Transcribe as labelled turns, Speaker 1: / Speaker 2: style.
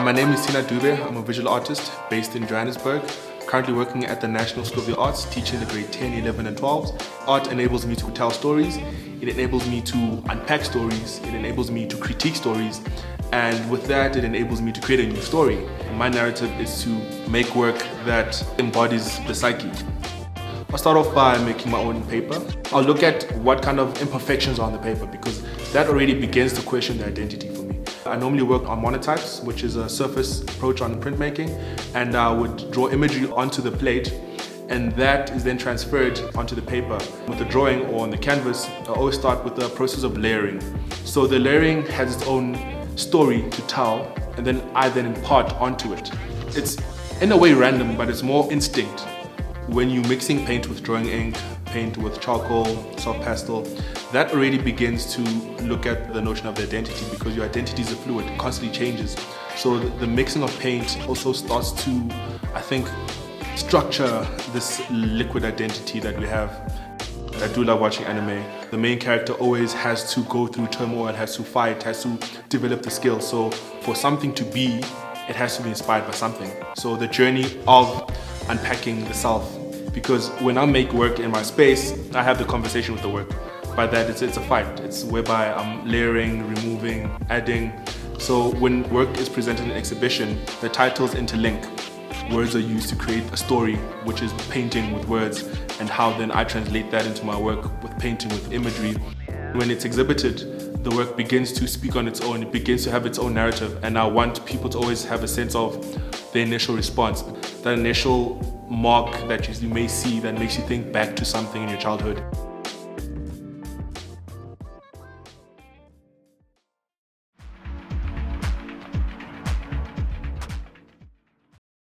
Speaker 1: My name is Thina Dube. I'm a visual artist based in Johannesburg, currently working at the National School of the Arts, teaching the grade 10, 11 and 12s. Art enables me to tell stories, it enables me to unpack stories, it enables me to critique stories, and with that it enables me to create a new story. My narrative is to make work that embodies the psyche. I'll start off by making my own paper. I'll look at what kind of imperfections are on the paper because that already begins to question the identity for me. I normally work on monotypes, which is a surface approach on printmaking, and I would draw imagery onto the plate, and that is then transferred onto the paper. With the drawing or on the canvas, I always start with the process of layering. So the layering has its own story to tell, and then I then impart onto it. It's in a way random, but it's more instinct. When you're mixing paint with drawing ink, paint with charcoal, soft pastel, that already begins to look at the notion of the identity because your identity is a fluid, it constantly changes. So the mixing of paint also starts to, I think, structure this liquid identity that we have. I do love watching anime. The main character always has to go through turmoil, has to fight, has to develop the skills. So for something to be, it has to be inspired by something. So the journey of unpacking the self, because when I make work in my space, I have the conversation with the work. By that, it's a fight. It's whereby I'm layering, removing, adding. So when work is presented in an exhibition, the titles interlink. Words are used to create a story, which is painting with words, and how then I translate that into my work with painting, with imagery. When it's exhibited, the work begins to speak on its own, it begins to have its own narrative, and I want people to always have a sense of the initial response, that initial mark that you may see that makes you think back to something in your childhood.